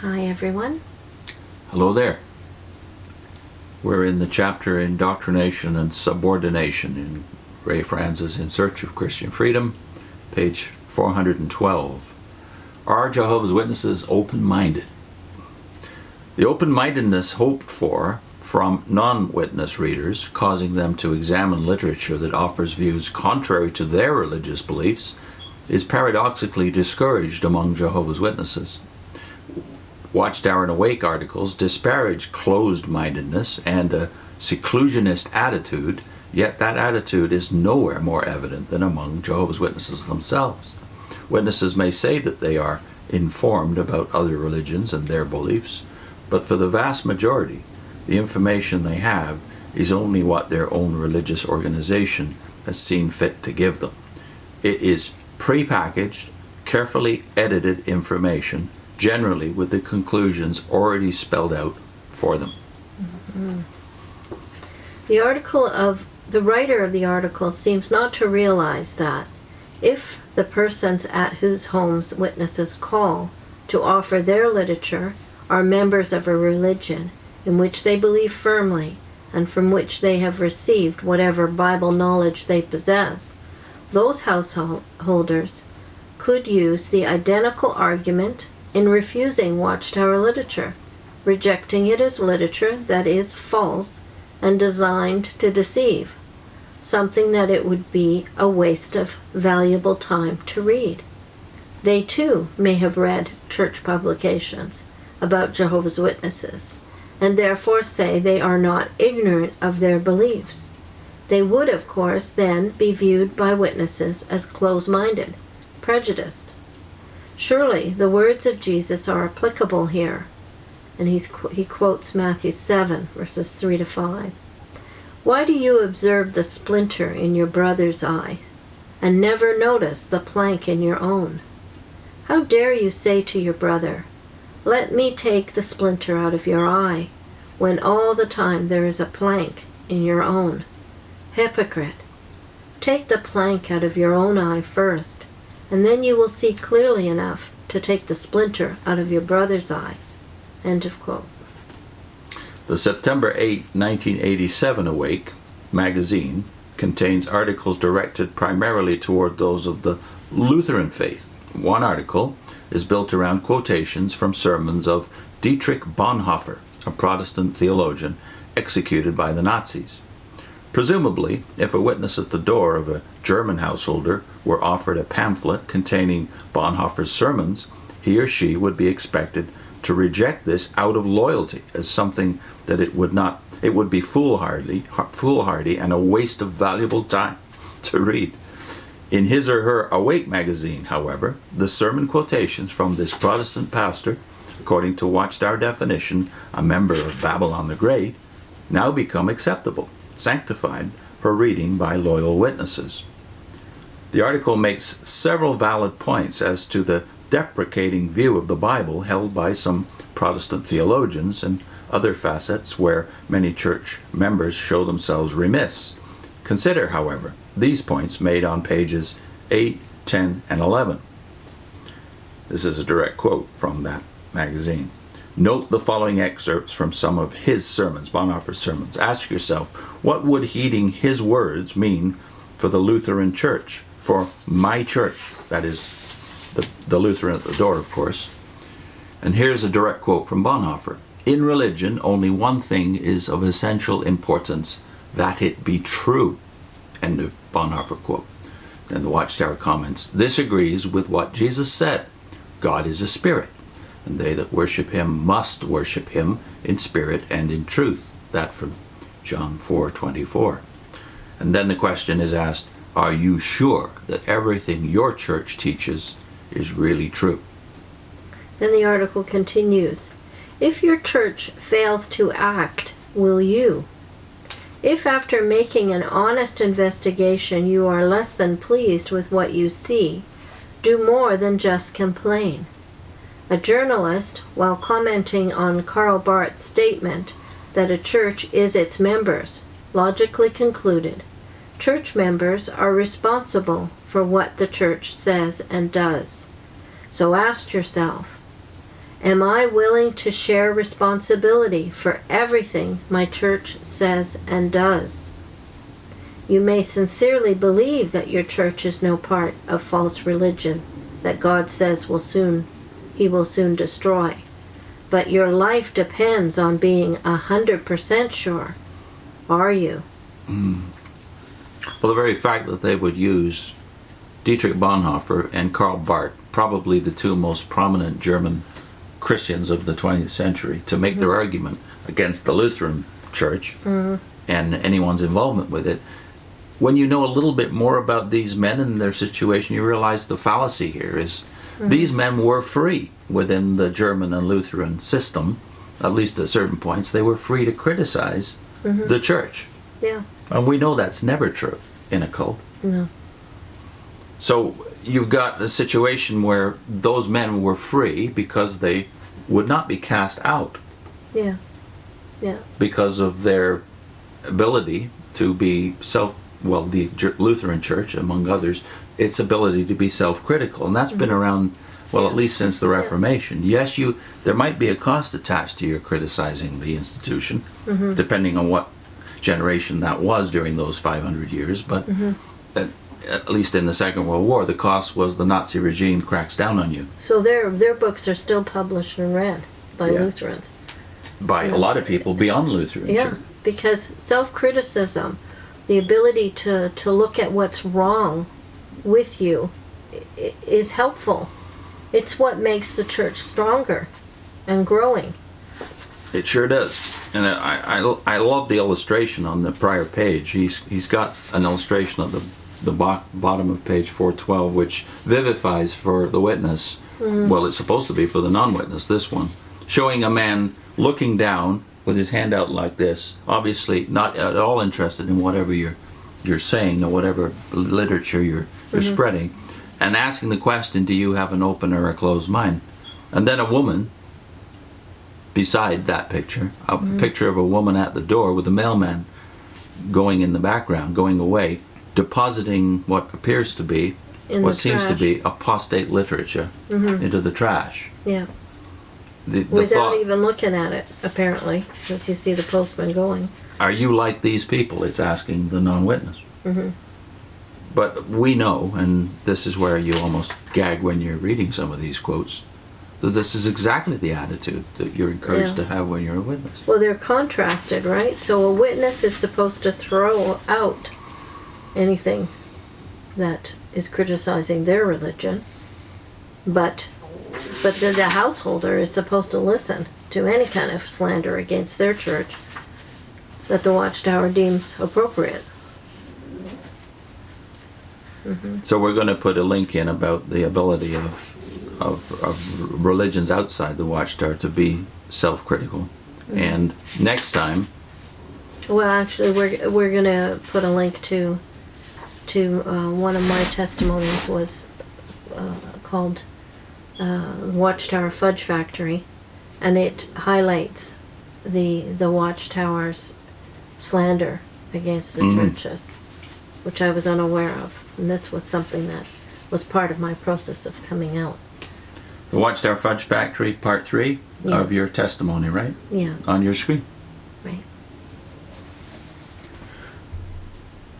Hi everyone. Hello there. We're in the chapter Indoctrination and Subordination in Ray Franz's In Search of Christian Freedom, page 412. Are Jehovah's Witnesses open-minded? The open-mindedness hoped for from non-witness readers, causing them to examine literature that offers views contrary to their religious beliefs, is paradoxically discouraged among Jehovah's Witnesses. Watchtower and Awake articles disparage closed-mindedness and a seclusionist attitude, yet that attitude is nowhere more evident than among Jehovah's Witnesses themselves. Witnesses may say that they are informed about other religions and their beliefs, but for the vast majority, the information they have is only what their own religious organization has seen fit to give them. It is prepackaged, carefully edited information, generally with the conclusions already spelled out for them. Mm-hmm. The writer of the article seems not to realize that if the persons at whose homes witnesses call to offer their literature are members of a religion in which they believe firmly and from which they have received whatever Bible knowledge they possess, those householders could use the identical argument in refusing Watchtower literature, rejecting it as literature that is false and designed to deceive, something that it would be a waste of valuable time to read. They too may have read church publications about Jehovah's Witnesses, and therefore say they are not ignorant of their beliefs. They would, of course, then be viewed by witnesses as close-minded, prejudiced. Surely the words of Jesus are applicable here, and he quotes Matthew 7, verses 3 to 5. Why do you observe the splinter in your brother's eye, and never notice the plank in your own? How dare you say to your brother, let me take the splinter out of your eye, when all the time there is a plank in your own? Hypocrite! Take the plank out of your own eye first, and then you will see clearly enough to take the splinter out of your brother's eye. End of quote. The September 8, 1987 Awake magazine contains articles directed primarily toward those of the Lutheran faith. One article is built around quotations from sermons of Dietrich Bonhoeffer, a Protestant theologian executed by the Nazis. Presumably, if a witness at the door of a German householder were offered a pamphlet containing Bonhoeffer's sermons, he or she would be expected to reject this out of loyalty as something that it would be foolhardy and a waste of valuable time to read. In his or her Awake magazine, however, the sermon quotations from this Protestant pastor, according to Watchtower definition, a member of Babylon the Great, now become acceptable, sanctified for reading by loyal witnesses. The article makes several valid points as to the deprecating view of the Bible held by some Protestant theologians and other facets where many church members show themselves remiss. Consider, however, these points made on pages 8, 10, and 11. This is a direct quote from that magazine. Note the following excerpts from some of his sermons, Bonhoeffer's sermons. Ask yourself, what would heeding his words mean for the Lutheran Church, for my church? That is, the Lutheran at the door, of course. And here's a direct quote from Bonhoeffer. In religion, only one thing is of essential importance, that it be true. End of Bonhoeffer quote. And the Watchtower comments, this agrees with what Jesus said. God is a spirit, and they that worship him must worship him in spirit and in truth. That from John 4:24. And then the question is asked, are you sure that everything your church teaches is really true? Then the article continues, if your church fails to act, will you? If after making an honest investigation you are less than pleased with what you see, do more than just complain. A journalist, while commenting on Karl Barth's statement that a church is its members, logically concluded, church members are responsible for what the church says and does. So ask yourself, Am I willing to share responsibility for everything my church says and does? You may sincerely believe that your church is no part of false religion that God says He will soon destroy. But your life depends on being 100% sure. Are you? Well, the very fact that they would use Dietrich Bonhoeffer and Karl Barth, probably the two most prominent German Christians of the 20th century, to make their argument against the Lutheran Church and anyone's involvement with it. When you know a little bit more about these men and their situation, you realize the fallacy here is these men were free within the German and Lutheran system, at least at certain points. They were free to criticize the church. Yeah. And we know that's never true in a cult. No. So you've got a situation where those men were free because they would not be cast out Yeah. Yeah. because of their ability to be the Lutheran Church, among others, its ability to be self-critical. And that's been around, at least since the Reformation. Yes, there might be a cost attached to your criticizing the institution, depending on what generation that was during those 500 years, but at least in the Second World War, the cost was the Nazi regime cracks down on you. So their books are still published and read by Lutherans. By a lot of people beyond Lutheran Church. Because self-criticism, the ability to look at what's wrong with you, is helpful. It's what makes the church stronger and growing. It sure does. And I love the illustration on the prior page. He's got an illustration of the bottom of page 412, which vivifies for the witness. Well, it's supposed to be for the non-witness, this one. Showing a man looking down with his hand out like this, obviously not at all interested in whatever you're saying or whatever literature you're spreading, and asking the question, do you have an open or a closed mind? And then a woman beside that picture, a picture of a woman at the door with a mailman going in the background, going away, depositing what appears to be, what seems to be apostate literature into the trash. Yeah. The Without thought, even looking at it, apparently, because you see the postman going. are you like these people? It's asking the non-witness. But we know, and this is where you almost gag when you're reading some of these quotes, that this is exactly the attitude that you're encouraged to have when you're a witness. Well, they're contrasted, right? So a witness is supposed to throw out anything that is criticizing their religion, but the householder is supposed to listen to any kind of slander against their church that the Watchtower deems appropriate. So we're going to put a link in about the ability of religions outside the Watchtower to be self-critical. And next time, Well, actually, we're going to put a link to one of my testimonies was called Watchtower Fudge Factory, and it highlights the Watchtower's slander against the churches, which I was unaware of. And this was something that was part of my process of coming out. the Watchtower Fudge Factory, part 3 of your testimony, right? Yeah. On your screen.